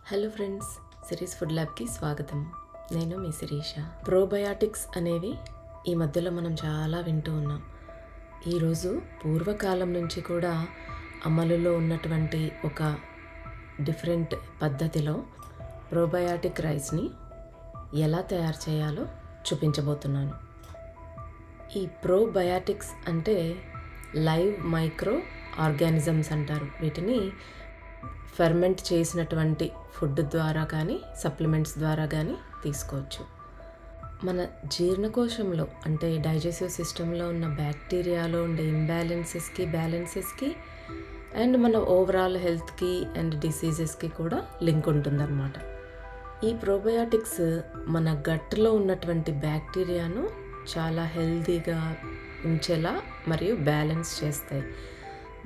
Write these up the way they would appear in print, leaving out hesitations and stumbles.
Hello friends, series food ల్యాబ్కి స్వాగతం. నేను మీ శిరీష. ప్రోబయాటిక్స్ అనేవి ఈ మధ్యలో మనం చాలా వింటూ ఉన్నాం. ఈరోజు పూర్వకాలం నుంచి కూడా అమలులో ఉన్నటువంటి ఒక డిఫరెంట్ పద్ధతిలో ప్రోబయాటిక్ రైస్ని ఎలా తయారు చేయాలో చూపించబోతున్నాను. ఈ ప్రోబయాటిక్స్ అంటే లైవ్ మైక్రో ఆర్గానిజమ్స్ అంటారు. వీటిని ఫెర్మెంట్ చేసినటువంటి ఫుడ్ ద్వారా కానీ సప్లిమెంట్స్ ద్వారా కానీ తీసుకోవచ్చు. మన జీర్ణకోశంలో అంటే డైజెస్టివ్ సిస్టంలో ఉన్న బ్యాక్టీరియాలో ఉండే బ్యాలెన్సెస్కి అండ్ మన ఓవరాల్ హెల్త్కి అండ్ డిసీజెస్కి కూడా లింక్ ఉంటుందన్నమాట. ఈ ప్రోబయాటిక్స్ మన గట్లో ఉన్నటువంటి బ్యాక్టీరియాను చాలా హెల్తీగా ఉంచేలా మరియు బ్యాలెన్స్ చేస్తాయి.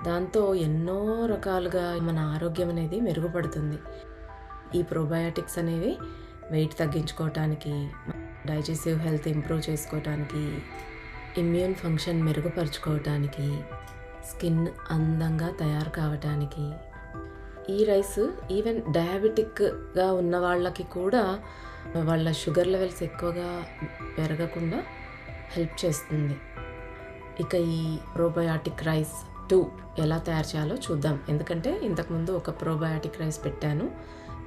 దాంతో ఎన్నో రకాలుగా మన ఆరోగ్యం అనేది మెరుగుపడుతుంది. ఈ ప్రోబయాటిక్స్ అనేవి వెయిట్ తగ్గించుకోవటానికి, డైజెస్టివ్ హెల్త్ ఇంప్రూవ్ చేసుకోవటానికి, ఇమ్యూన్ ఫంక్షన్ మెరుగుపరుచుకోవటానికి, స్కిన్ అందంగా తయారు కావటానికి, ఈ రైస్ ఈవెన్ డయాబెటిక్గా ఉన్న వాళ్ళకి కూడా వాళ్ళ షుగర్ లెవెల్స్ ఎక్కువగా పెరగకుండా హెల్ప్ చేస్తుంది. ఇక ఈ ప్రోబయాటిక్ రైస్ 2 ఎలా తయారు చేయాలో చూద్దాం. ఎందుకంటే ఇంతకుముందు ఒక ప్రోబయాటిక్ రైస్ పెట్టాను,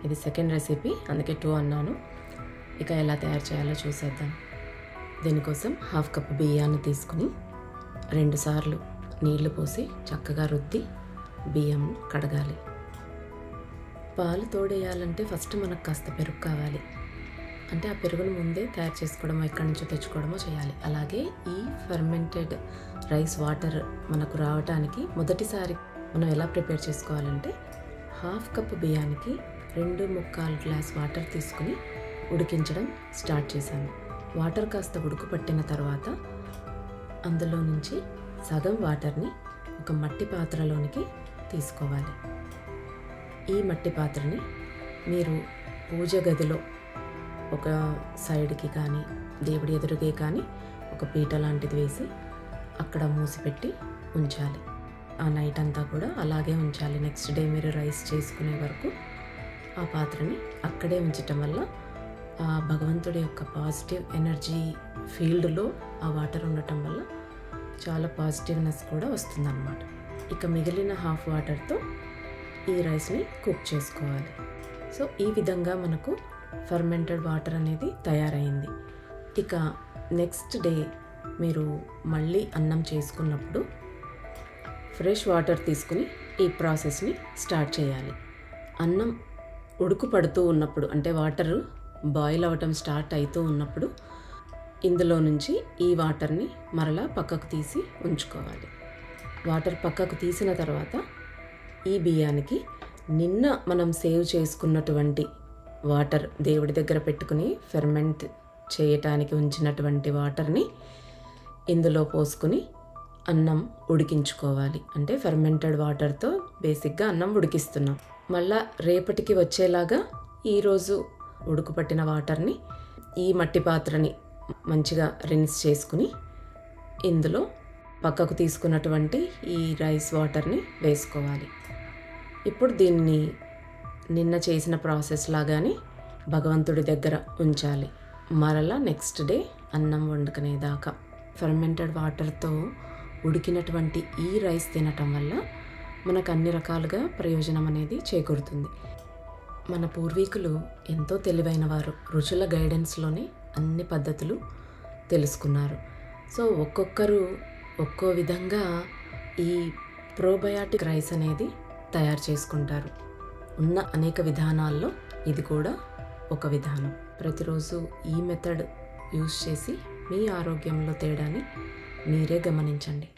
ఇది సెకండ్ రెసిపీ, అందుకే 2 అన్నాను. ఇక ఎలా తయారు చేయాలో చూసేద్దాం. దీనికోసం 1/2 కప్పు బియ్యాన్ని తీసుకుని 2 సార్లు నీళ్లు పోసి చక్కగా రుద్ది బియ్యం కడగాలి. పాలు తోడేయాలంటే ఫస్ట్ మనకు కాస్త పెరుగు కావాలి. అంటే ఆ పెరుగును ముందే తయారు చేసుకోవడమో ఎక్కడి నుంచో తెచ్చుకోవడమో చేయాలి. అలాగే ఈ ఫెర్మెంటెడ్ రైస్ వాటర్ మనకు రావడానికి మొదటిసారి మనం ఎలా ప్రిపేర్ చేసుకోవాలంటే 1/2 కప్పు బియ్యానికి 2.25 గ్లాస్ వాటర్ తీసుకుని ఉడికించడం స్టార్ట్ చేశాను. వాటర్ కాస్త ఉడుకు పట్టిన తర్వాత అందులో నుంచి సగం వాటర్ని ఒక మట్టి పాత్రలోనికి తీసుకోవాలి. ఈ మట్టి పాత్రని మీరు పూజ గదిలో ఒక సైడ్కి కానీ దేవుడి ఎదురుగే కానీ ఒక పీట లాంటిది వేసి అక్కడ మూసిపెట్టి ఉంచాలి. ఆ నైట్ అంతా కూడా అలాగే ఉంచాలి. నెక్స్ట్ డే మీరు రైస్ చేసుకునే వరకు ఆ పాత్రని అక్కడే ఉంచటం వల్ల ఆ భగవంతుడి యొక్క పాజిటివ్ ఎనర్జీ ఫీల్డ్లో ఆ వాటర్ ఉండటం వల్ల చాలా పాజిటివ్నెస్ కూడా వస్తుందన్నమాట. ఇక మిగిలిన 1/2 వాటర్తో ఈ రైస్ని కుక్ చేసుకోవాలి. సో ఈ విధంగా మనకు ఫర్మెంటెడ్ వాటర్ అనేది తయారైంది. ఇక నెక్స్ట్ డే మీరు మళ్ళీ అన్నం చేసుకున్నప్పుడు ఫ్రెష్ వాటర్ తీసుకుని ఈ ప్రాసెస్ని స్టార్ట్ చేయాలి. అన్నం ఉడుకు పడుతూ ఉన్నప్పుడు అంటే వాటర్ బాయిల్ అవ్వటం స్టార్ట్ అవుతూ ఉన్నప్పుడు ఇందులో నుంచి ఈ వాటర్ని మరలా పక్కకు తీసి ఉంచుకోవాలి. వాటర్ పక్కకు తీసిన తర్వాత ఈ బియ్యానికి నిన్న మనం సేవ్ చేసుకున్నటువంటి వాటర్ దేవుడి దగ్గర పెట్టుకుని ఫెర్మెంట్ చేయటానికి ఉంచినటువంటి వాటర్ని ఇందులో పోసుకుని అన్నం ఉడికించుకోవాలి. అంటే ఫెర్మెంటెడ్ వాటర్తో బేసిక్గా అన్నం ఉడికిస్తున్నాం. మళ్ళా రేపటికి వచ్చేలాగా ఈరోజు ఉడుకుపట్టిన వాటర్ని ఈ మట్టి పాత్రని మంచిగా రిన్స్ చేసుకుని ఇందులో పక్కకు తీసుకున్నటువంటి ఈ రైస్ వాటర్ని వేసుకోవాలి. ఇప్పుడు దీన్ని నిన్న చేసిన ప్రాసెస్ లాగానే భగవంతుడి దగ్గర ఉంచాలి. మరలా నెక్స్ట్ డే అన్నం వండుకునేదాకా ఫెర్మెంటెడ్ వాటర్తో ఉడికినటువంటి ఈ రైస్ తినటం వల్ల మనకు అన్ని రకాలుగా ప్రయోజనం అనేది చేకూరుతుంది. మన పూర్వీకులు ఎంతో తెలివైన వారు. రుచుల గైడెన్స్లోనే అన్ని పద్ధతులు తెలుసుకున్నారు. సో ఒక్కొక్కరు ఒక్కో విధంగా ఈ ప్రోబయాటిక్ రైస్ అనేది తయారు చేసుకుంటారు. ఉన్న అనేక విధానాల్లో ఇది కూడా ఒక విధానం. ప్రతిరోజు ఈ మెథడ్ యూజ్ చేసి మీ ఆరోగ్యంలో తేడాని మీరే గమనించండి.